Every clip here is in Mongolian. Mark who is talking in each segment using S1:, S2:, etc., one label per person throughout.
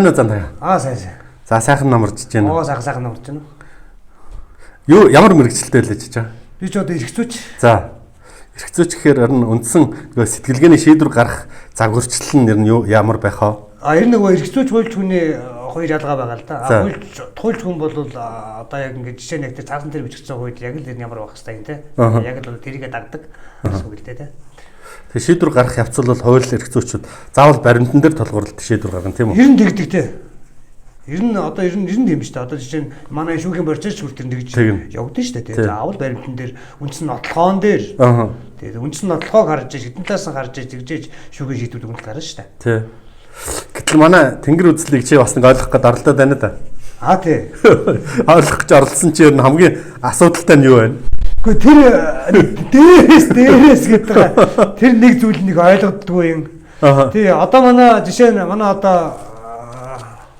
S1: Зантаа.
S2: Сайн.
S1: За сайхан намарч байна.
S2: Сайхан намарч байна.
S1: Юу ямар мэрэгчлэлтэй л хийж байгаа?
S2: Би ч одоо эргцүүч.
S1: За. Эргцүүч гэхээр ер нь үндсэн сэтгэлгээний шийдвэр гарах загварчлал нь ер нь юу ямар байх вэ?
S2: Ер нь нөгөө эргцүүч хуульч хүний хоёр ялгаа байгаа л да. Хуульч хүн бол одоо яг ингээд жишээ нь яг цаасан дээр бичигдсэн хууль яг л ямар байх хэвээр тийм. Яг л тэрийгэ дагдаг. Гэсэн үг л дээ.
S1: Тэгээ шийдвэр гарах явцал бол хууль эргцүүчүүд заавал баримтан дээр тулгуурлалт шийдвэр гаргана тийм үү?
S2: Ер нь тэгдэг те. Ер нь тийм шүү дээ. Одоо жишээ нь манай шүүхийн борчооч хүртэр нэгж явагдсан шүү дээ. Заавал баримтан дээр үндсэн нотлохоон дээр. Тэгээд үндсэн нотлохоог харж хэдэн талаас нь харж тэгжээж шүүхийн шийдвэр өгөх гарна шүү дээ.
S1: Тий. Гэтэл манай тэнгэр үзлийг чи бас нэг ойлгох гээд оролдоод байна да.
S2: Тий.
S1: Ойлгох гэж оролцсон чи ер нь хамгийн асуудалтай нь юу вэ?
S2: Гэхдээ тэр дээрээс гэдэг тэр нэг зүйл нэг ойлгодгүй юм. Тий одоо манай жишээ нь манай одоо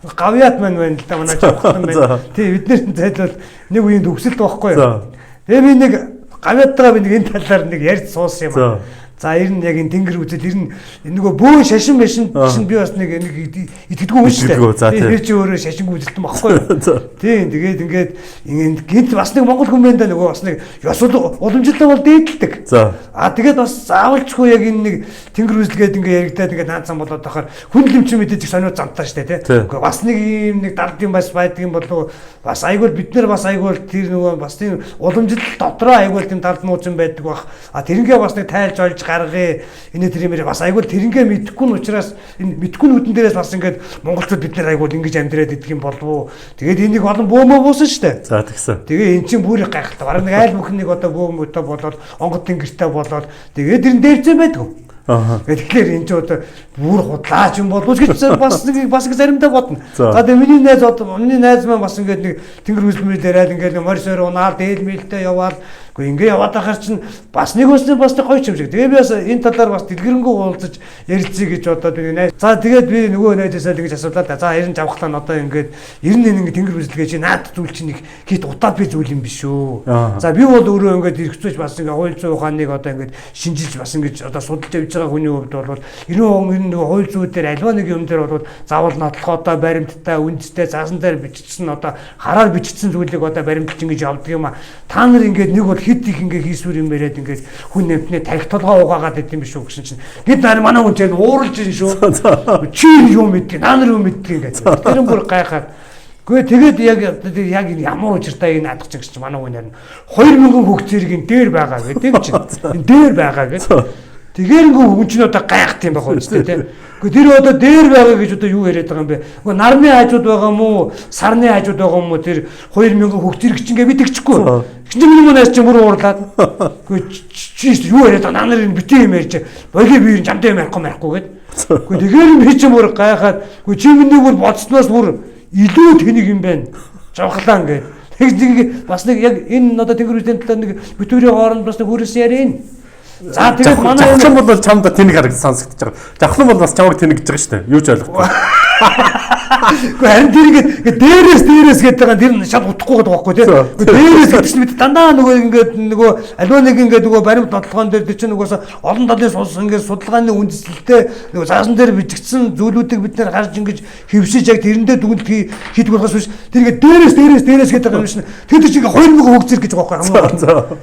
S2: гавьяат маань байна л да манай жоохон байна. Тий бид нэр зайлвал нэг үеийн төгсөлт байхгүй юу. Тэгээ би нэг гавьяаттайгаа би нэг энэ талаар нэг ярьж суусан юм аа. За ер нь яг энэ тэнгэр үзэл ер нь нөгөө бөөн шашин машин чинь би бас нэг итгэдэггүй хүн шүү дээ. Тэр чи өөрөө шашингүй үзэлтэн багхгүй юу. Тийм тэгээд ингээд гинт бас нэг монгол хүн байна да нөгөө бас нэг ёс уламжлалтай бол дээдэлдэг. Тэгээд бас заавалчгүй яг энэ нэг тэнгэр үзэлгээд ингээд яригадаад ингээд наацсан болоод тахаар хүн лимч мэдээж сониуд замтаа шүү дээ тий. Бас нэг юм нэг дардын бас байдаг юм болов бас айгуул бид нар бас айгуул тэр нөгөө бас тийм уламжлал дотроо айгуул тийм дард нууц юм байдаг бах. Тэрнгээ бас нэг тайлж олж гаргая. Энэ тэрэмэр бас айгуул тэрнгээ мэдэхгүй нь учраас энэ мэдэхгүй нүдэн дээрээс бас ингээд монголчууд бид нар айгуул ингэж амьдраад идэх юм болов уу. Тэгээд энийг олон бөөмөө буусан шүү дээ.
S1: За тэгсэн.
S2: Тэгээ эн чинь бүр гайхалтай. Бараг нэг айл бүхнийг одоо бөөмөтэй болоод онгод тэнгэртэй болоод тэгээд тэрэн дээрцэн байдаг. Тэгэхээр энэ ч одоо бүр худлаач юм болов гэж бас нэг заримдаа бодно. За тэгээ миний найз маань бас ингээд нэг тэнгэр үзмэр дээрээ ингээд морь сойр унаал дээл мэлтэй яваал ингээ яваад ахаар чинь бас нэг өснө бас гоё юм шиг. Тэгээ би бас энэ талаар бас дэлгэрэнгүй уулзаж ярилцъя гэж бодоод би найз. За тэгээд би нөгөө найзаасаа тэгж асуулаа да. За ерэн жавхлаа одоо ингээд ер нь ингээ тэнгэр үзлэгээ чи наад зүйл чинь нэг хит удаад би зүйл юм биш үү. За би бол өөрөө ингээд эргэцүүч бас ингээ хууль зүйн ухааныг одоо ингээд шинжилж бас ингээд одоо судалж явж байгаа хүний хувьд бол 90% нөгөө хууль зүйн дээр альва нэг юм дээр бол заавал нотлохотой баримттай үндстэй заасан дээр бичсэн одоо хараар бичсэн зүйлийг одоо баримтч ингэж явдаг юм а. Та нар ингээд нэг бол хэд их ингээ хийсвэр юм яриад ингээ хүн нэмтнээ тарих толгоо угаагаад идэм биш үү гэсэн чинь бид нар манай хүн чинь ууралж ин шүү. Чи юу мэддэг, наа нар юу мэддэг ингээ. Тэр бүр гайхаад. Гэхдээ тэгээд яг ямар учиртай энэ наадах чинь манай хүн харин 2000 хөх зэргийн дээр байгаа гэдэг чинь. Энэ дээр байгаа гэдэг. Тэгэхээр ингээ хүн чинь одоо гайхт юм байх үстэй тийм. Тэр одоо дээр байгаа гэж одоо юу яриад байгаа юм бэ? Уу нарны хажууд байгаа мó, сарны хажууд байгаа мó тэр 2000 хөх зэрэг чинь ингээ мэдчихгүй. Чиний мөнөөс чинь бүр уурлаад. Чи юу яриад байгаа наа нарын битээ юм ярьж. Боги би жамтай юм ярихгүй гэд. Тэгэхээр би чинь бүр гайхаад. Чи миний бүр бодсноос бүр илүү тэнийг юм байна. Жавхлаа ингээд. Тэг бас нэг яг энэ одоо тэнгэр үзлийн талаар нэг битүүрийн хооронд бас нэг хүрээс ярина. За тэгээд манай
S1: жавхлан бол чамд тэнийг харагдсан сонсогдож байгаа. Жавхлан бол бас чамайг тэнэг гэж байгаа шүү дээ. Юу ч ойлгохгүй.
S2: Гэхдээ харин тэр ингээд дээрээс гэдэг байгаа тэр шал утахгүй гэдэг байхгүй тийм. Дээрээс гэдэг чинь бид дандаа нөгөө аливаа нэг ингээд нөгөө баримт нотлохоон дээр чинь нөгөөс олон талын ингээд судалгааны үндэслэлтэй нөгөө заасан дээр бичигдсэн зүйлүүдийг бид нэр гарч ингээд хэвшиж яг тэрэндээ дүгнэлт хийдэг болохоос биш тэр ингээд дээрээс гэдэг юм шин. Тэр чинь ингээд 2000 хог зэрэг гэж байгаа байхгүй юу.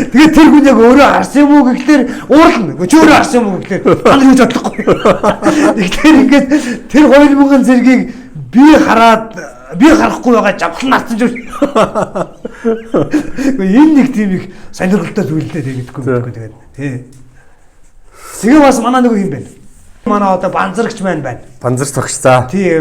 S2: Тэгээд тэр хүн яг өөрөө харсан юм уу гэхлээр уурлна. Чи өөрөө харсан юм уу гэхлээр та юу ч бодлохгүй. Тэгэхээр ингээд тэр 2000 зэргийг би харахгүй байгаа жавхлан наацсан ч. Энэ нэг тийм их сонирхолтой зүйлдээ тэгдэггүй тэгээд тий. Тэгээ бас манай нэг юм байна. Манай одоо банзарагч маань байна.
S1: Банзарч тогш за.
S2: Тий.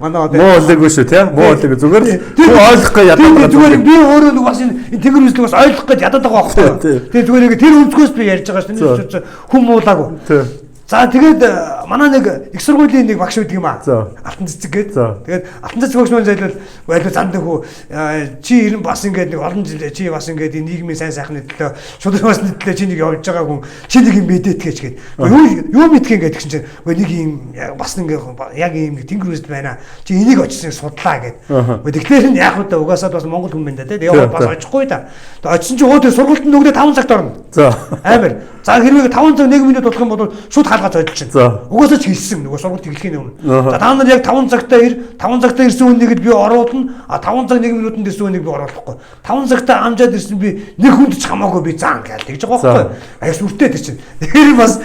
S2: Манай одоо
S1: муу олоогүй шүү тий. Муу олоогүй зүгээр л ойлгохгүй ядаад байгаа.
S2: Зүгээр би өөрөө нэг бас энэ тэнгэр үзлийг бас ойлгох гэж ядаад байгаа байхгүй. Тэгээ зүгээр нэг тэр өнцгөөс би ярьж байгаа шүү. Хүм муулаагүй. Тий. За тэгээд манай нэг их сургуулийн нэг багш байдаг юм аа. Алтан цэцэг гээд. Тэгээд алтан цэцэг багш маань зайлвал занд хөө чи ер нь бас ингээд нэг олон жил чи бас ингээд энэ нийгмийн сайн сайхны төлөө шударгаас төлөө чи нэг явж байгаа хүн чи нэг юм мэдээд гэж гээд. Юу мэдхин гэдэг чинь нэг юм бас ингээд яг юм тэнгэр үзд байна. Чи энийг очсон судлаа гээд. Тэгэхээр нь яг удаа угаасаа бас монгол хүн байна да. Тэгээд бас очихгүй да. Очсон чи өөдөө сургуульд нөгдөө 5 цагт орно. За. Амар. За хэрвээ 5 цаг 1 минут болох юм бол шууд хаалгаа зойлж чинь. Угаасаа ч хэлсэн нөгөө сургууль тэглэхийн өмнө. За та нар яг 5 цагтаа 5 цагтаа ирсэн хүнийгэд би оруулна. А 5 цаг 1 минутанд ирсэн хүнийг би оруулахгүй. 5 цагтаа амжаад ирсэн би нэг хүнд ч хамаагүй би заан гээл тэгж байгаа байхгүй. Аяа сүртэй тэр чинь. Тэгэхээр бас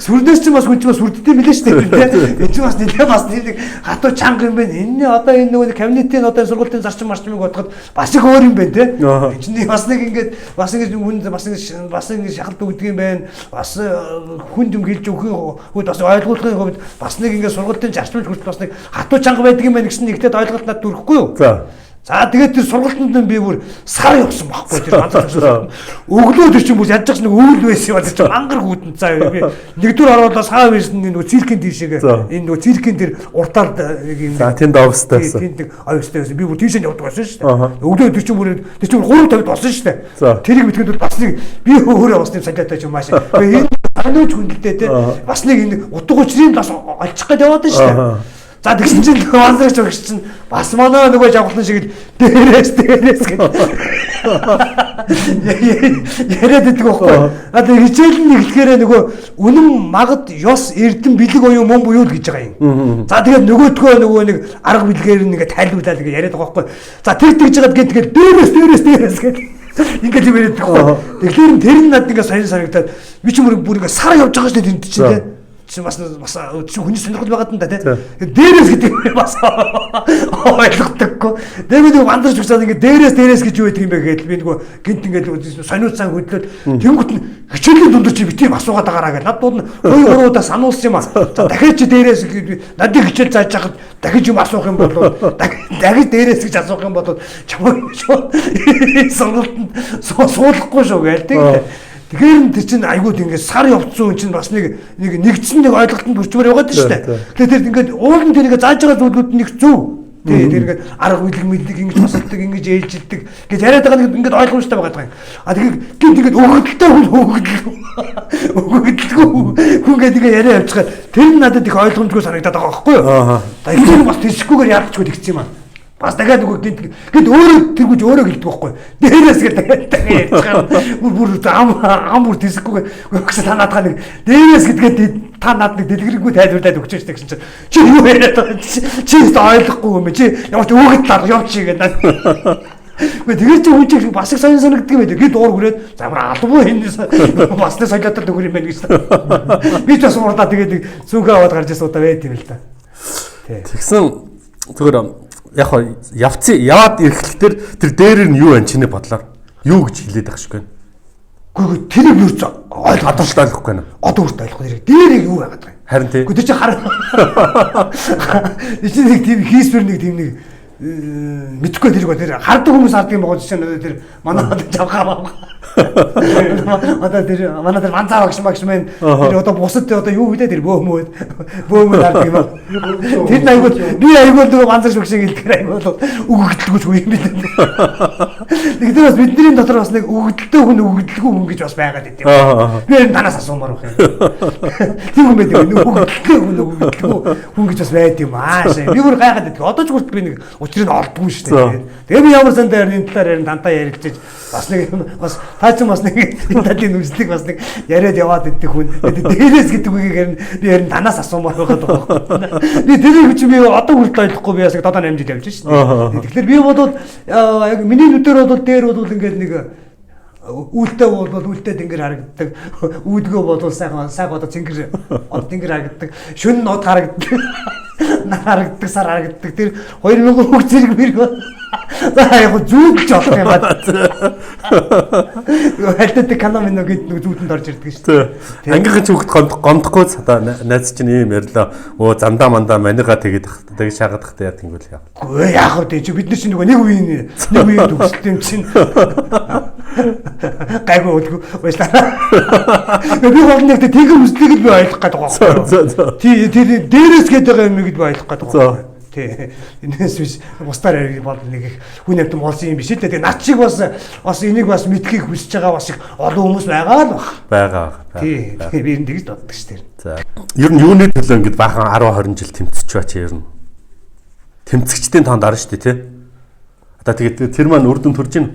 S2: сүрнээс чинь бас хүн чинь бас сүрдтэй мэлээ шүү дээ. Энэ чинь бас нэг хатуу чанга юм байна. Энэ одоо энэ нөгөө комьюнитийн одоо сургуулийн зарчим марчмыг бодоход бас их өөр юм байна те. Энэ чинь бас нэг ингээд бас хүн бас ингэ шахалт өгдөг юм байна. Бас хүнд юм хэлж өгөх хүүд бас ойлгуулахын хувьд бас нэг ингэ сургуулийн зарчмыг хүртэл бас нэг хатуу чанга байдаг юм байна гэсэн нэгтэд ойлголт надад төрөхгүй юу? За тэгээд тэр сургалтанд би бүр сар явсан байхгүй тэр ганцхан өглөө тэр чинь бүр ядж нэг өвөл байсан юм тэр чинь мангар хүүдэн цаа би нэгдүгээр ороод саа байсан нэг циркийн тийшээ энэ нэг циркийн тэр уртаар юм
S1: за тэнд овстой байсан
S2: тэнд овстой байсан би бүр тийшээ явдаг байсан шүү дээ өглөө тэр чинь бүр 3:50 болсон шүү дээ тэрийг битгэнд бас нэг би өөрөө бас нэг салиатай юм маш энэ санаач хүндэлтэй те бас нэг энэ утга учрыг бас олчих гээд яваад шүү дээ. За тэгсэн чинь онцгойч өгч чинь бас манай нөгөө жавхлан шиг дээрээс гэдэг. Яриад байдаг байхгүй. А тэг хичээл нь эхлэхээр нөгөө үнэн магад ёс эрдэн бэлэг оюун мөн буюу гэж байгаа юм. За тэгээд нөгөө нэг арга билгээр нэгэ тайлбарлаад яриад байгаа байхгүй. За тэр тэгж жагаад тэгээд дээрээс гэдэг. Ингээд юм яриад байгаа. Тэгэхээр тэр нь надад ингээд сайн санагдаад би ч бүр ингээд сар явж байгаа шүү дээ тэнд чинь те. Чи бас хүний сонирхол байгаад энэ да тий. Дээрээс гэдэг бас ойлгохдаггүй. Тэгээд нэг вандарч өгсаад ингээд дээрээс гэж юу гэдэг юм бэ гэхэл би нөгөө гинт ингээд сониуцсан хөдлөөд тэнгуут нь хичээлийн дундор чи битгий асуугаад байгаараа гэж надад нь 2-3 удаа сануулсан юм аа. За дахиад чи дээрээс надыг хичээл зааж хахад дахиж юм асуух юм бол дахиж дээрээс гэж асуух юм бол чамаа сонголтод суулгахгүй шүү гээл тий. Тэгэхээр тэр чинь айгууд ингээд сар явцсан хүн чинь бас нэгдсэн нэг ойлголтод бүрчмээр яваад шүү дээ. Тэгэхээр тэр ингээд уулын тэр ингээд зааж байгаа зүйлүүд нэг зөв. Тэр ингээд арга билэг ингэж тусалдаг ингэж ээлжилдэг гэж яриад байгаа нэг ингээд ойлгомжтой байгаа юм. А тэгэхээр ингээд өгөгдөлтэй хүн гэдэг яриа явчихад тэр нь надад их ойлгомжгүй санагдаад байгаа байхгүй юу? За энэ бас тийшгүйгээр яалтчгүй тэгсэн юм аа. Бас дахиад нөгөө гинт өөрөө тэргүүж өөрөө гэлдэг байхгүй. Дээрээс гээд дахиад ярьж бүр ам бүр тийсэхгүй өгч та надад нэг дээрээс гэдгээд та надад нэг дэлгэрэнгүй тайлбарлаад өгч штэ гэсэн чинь чи юу яриад байгаа чи ойлгохгүй юм чи ямар ч өгöd лаа явчих гэдэг. Тэгээд чи хүн чинь бас их сайн санагддаг юм байдаг. Гэт уур хүрээд замраа албуу энэ бас нэг солиотол төгөр юм байна гэж. Би ч бас урдаа тэгээд зүүгээ аваад гарч ирсэн удаа байт юм л да.
S1: Тэгсэн зүгээр яг яваад ирэхлээр тэр дээрэр нь юу вэ чиний бодлоор? Юу гэж хэлээд байх шиг байна?
S2: Гэхдээ тэрийг юу ч
S1: ойлгохгүй байна.
S2: Одоо үрт ойлгох хэрэг. Дээрээ юу байгаад байгаа юм?
S1: Харин тий.
S2: Гэхдээ чи чи нэг тийм хийсвэр нэг тийм нэг мэдхгүй тэрийг ба тэр хардаг хүмүүс хардаг юм байгаа чинь тэр манай жавхаа одоо тэр манай тэр манцаа багш мэн тэр одоо бусад одоо юу хэлээ тэр бөөмөд хардаг юм аа тэр айгууд би айгууд нөгөө манцаа багш хэлдэг айгууд өгөгдлгүйч үе юм бид нэг тэр бас бидний дотор бас нэг өгөгдөлтөө хүн гэж бас байгаад байт юм би энэ танаас асуумаар байх юм тийм юм байдаг өгөгдөлтөө хүн гэж бас байт юм аа би бүр гайхаад байдаг одоо ч хүртэл би нэг учрыг олдгүй шүү дээ. Тэгээ би ямар сан дээр энэ талаар дантаа ярилцаж бас нэг бас таач бас нэг энэ талын үзлэг бас нэг яриад яваад идэх хүн. Дээрээс гэдэг үгээр би ярин танаас асуумаар байгаад байгаа. Би тэрийг чи би одоо хүртэл ойлгохгүй би бас одоо намжид явж шүү дээ. Тэгэхээр би бодвол яг миний нүдээр бодвол дээр бодвол ингээд нэг үлдээ бодвол үлдээ тэнгэр харагддаг. Үүдгөө бодвол сайхан одоо тэнгэр харагддаг. Шүн нот харагддаг. Харагддаг сар харагддаг. Тэр 2000 хүүхд зэрэг мэрэг. За яг зүүг ч болох юм байна. Хальтад канаа минь нэг зүүдэнд орж ирдэг шүү
S1: дээ. Ангийнхын хүүхд гомдохгүй цаа найз чинь ийм ярьлаа. Оо замдаа мандаа манига тэгээд шаагаад тахтай яа тэнгүүл яа.
S2: Үгүй яах вэ чи бид нар чинь нэг үеийн төгсөлт юм чинь. Гайгүй үлгүй баярлаа. Би болгоныг тэгэр үслийг л би ойлгох гэдэг байгаа. Тий дээрээс гээд байгаа юм гээд би ойлгох гэдэг байгаа. Тий энэс биш бусдаар ярих бол нэг их хүн амт болсон юм биш үү? Тэгээ над шиг бас энийг бас мэдхийг хүсэж байгаа бас их олон хүмүүс байгаа л
S1: баг.
S2: Тий би энэ тэгж боддог шүү дээ.
S1: За ер нь юуны төлөө ингэж баахан 10 20 жил тэмцэж бач ер нь. Тэмцэгчдийн тоонд орно шүү дээ тий. Одоо тэгээд тэр маань үр дүн төрж гин.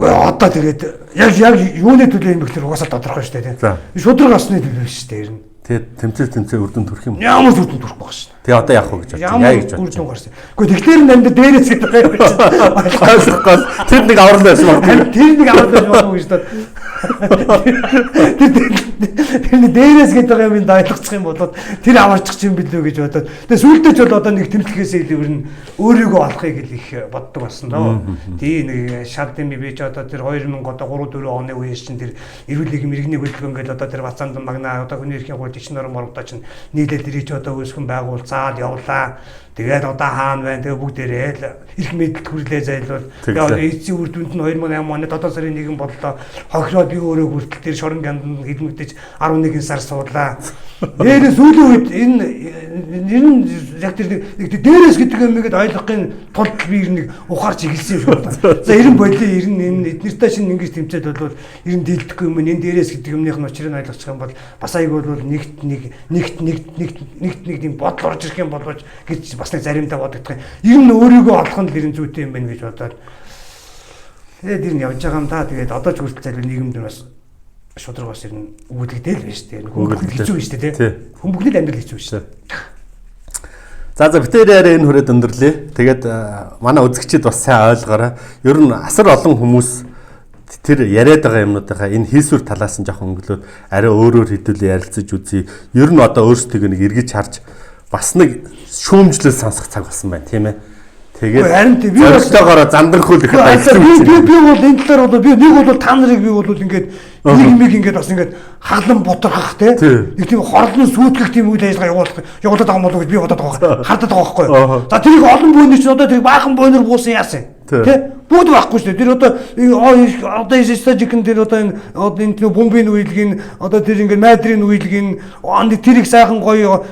S2: Одоо тэгээд яг юуны төлөө юм гэхээр угаасаа тодорхой шүү дээ тийм. Шудраг осны төлөө шүү дээ ер нь.
S1: Тэгээд тэмцээ үрдүн төрөх юм.
S2: Ямар үрдүн төрөх байх шин.
S1: Тэгээ одоо яах вэ гэж бодчих.
S2: Яа гэж бодчих. Гарсан. Гэхдээ тэгэхээр нанд дээрээс гэдэг юм чинь.
S1: Ойлгохгүй. Тэр нэг аврал байсан баг.
S2: Тэр нэг аврал байсан баг гэж бодоод. Тэр дээрээс гэдэг юм ин ойлгочих юм болоод тэр аварчих юм билүү гэж бодоод. Тэгээ сүүлдээ ч бол одоо нэг тэмцлэхээс илүүр нь өөрийгөө олохыг их боддог болсон доо. Тийм нэг шал дэм би ч одоо тэр 2000 одоо 3 4 оны үеэс чинь тэр эрүүл мэндийн иргэний хөтөлбөр ингээл одоо тэр Бацаанд магнаа одоо хүний эрхийн гол ичнэр моргодоо чинь нийлээд ирэж одоо үүсгэн байгуулцаад явлаа. Тэгээд одоо хаана байна? Тэгээ бүгдээрээ л эрх мэдэлд хүрлээ зайлвал тэгээ эцсийн үр дүнд нь 2008 онд одоо сарын 1 боллоо. Хохироод би өөрөө хүртэл тэр шорон гянд хилмигдэж 11 сар суулаа. Нэрээ сүүлийн үед энэ яг тэр нэг дээрээс гэдэг юмгээд ойлгохын тулд би нэг ухаарч игэлсэн юм шүү дээ. За 90 бодлоо 90 энэ эднэртэй шинэ ингэж тэмцээд болвол 90 дийлдэхгүй юм энэ дээрээс гэдэг юмных нь учрыг ойлгочих юм бол бас айг бол нэгт тийм бодол орж ирэх юм болооч гэж бас нэг заримдаа бодогдох юм. Ер нь өөрийгөө олох нь л ирэн зүйтэй юм байна гэж бодоод тэгээд ер нь явж байгаа юм та. Тэгээд одоо ч хүртэл залуу нийгэмд бас шудраг бас ер нь үүдэгдэл байна шүү дээ. Хүмүүст хэцүү байна шүү дээ. Хүмүүст амьдрал хэцүү шүү дээ.
S1: За битээрээ энэ хүрээд өндөрлөө. Тэгээд манай үзэгчид бас сайн ойлгоорой. Ер нь асар олон хүмүүс тэр яриад байгаа юмнуудынхаа энэ хийсвэр талаас нь жоохон өнгөлөөд арай өөрөөр хэдүүлээ ярилцаж үзье. Ер нь одоо өөрсдөө нэг эргэж харж бас нэг шүүмжлэл сонсох цаг болсон байна тийм ээ. Тэгээд зорилтойгоор зандрахуул ихэд аялсан юм чинь.
S2: Би бол энэ талаар бол би нэг бол та нарыг би бол ингээд нэг ингээд бас ингээд хаглан бутрахах тийм нэг тийм хорлон сүйтгэх тийм үйл ажиллагаа явуулаад байгаа юм болов уу гэж би бодоод байгаа. Хардаад байгаа байхгүй юу. За тэрийг олон бөөнөр чинь одоо тэр баахан бөөнөр буусан яасан. Тэ бүгд байхгүй шүү дээ. Тэр одоо стажикэн тэр одоо энэ бомбын үйлгийн одоо тэр ингээд майдрын үйлгийн тэрийг сайхан гоё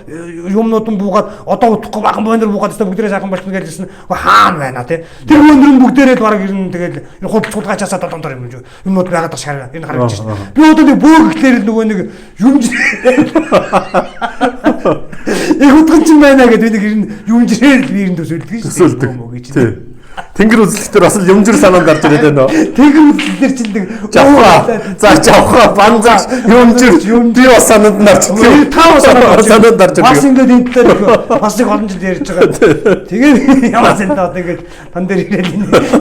S2: юмнууд нь буугаад одоо утахгүй баахан бөөнөр буугаад бүгдээрээ сайхан болчихно гэжсэн. Хаана байна те. Тэр бөөнөр нь бүгдээрээ баг ирнэ тэгээд худалч хулгайчаасаа долондор юм шүү. Юмнууд байгаад таш хараа. Энэ харагдаж байна. Би одоо нэг бөөгчлэр нөгөө нэг юмж их утгач байна гэдэг нэг юмжрээр л биерэнд төсөөлдөг шүү дээ.
S1: Тэнгэр үзлэгтэр бас л юмжир санаанд гарч ирээд байна.
S2: Тэнгэр үзлэгтэр чинь нэг
S1: жавха банзаж юмжир би бас санаанд нарч.
S2: Тав санаанд
S1: нарч.
S2: Бас ингээд энэ дээр бас нэг олон жил ярьж байгаа. Тэгээд ямар зэнтэй одоо ингээд тан дээр ирээд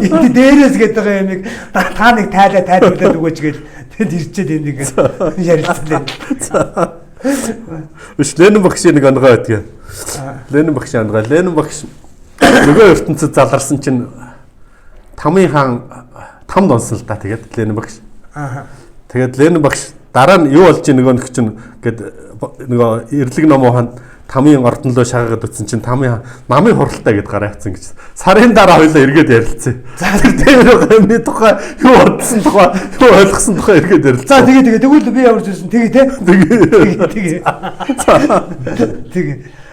S2: энэ дээрээс гээд байгаа юм та нэг тайлбарлаад өгөөч гэж тэгэд ирчээд энэ нэг ярилцлаа.
S1: Ленин багшийн нэг онгой байдгийг. Ленин багшийн онгой. Ленин багш нөгөө ертөнцид заларсан чинь Тамын хаан тамд онсон л да тэгээд Ленин багш. Тэгээд Ленин багш дараа нь юу болж нөгөө нэг чинь гээд нөгөө эрлэг номоо хаан Тамын ордон руу шагаагаад утсан чинь Тамын хаан намын хуралтай гэд гараа авцсан гэж. Сарын дараа хоёлаа эргээд ярилцсан. За тэр юмны тухай юу бодсон тухай юу ойлгосон тухай эргээд ярилцсан.
S2: За тэгээ тэгвэл би ямар ч байсан тэгээ те. Тэгээ.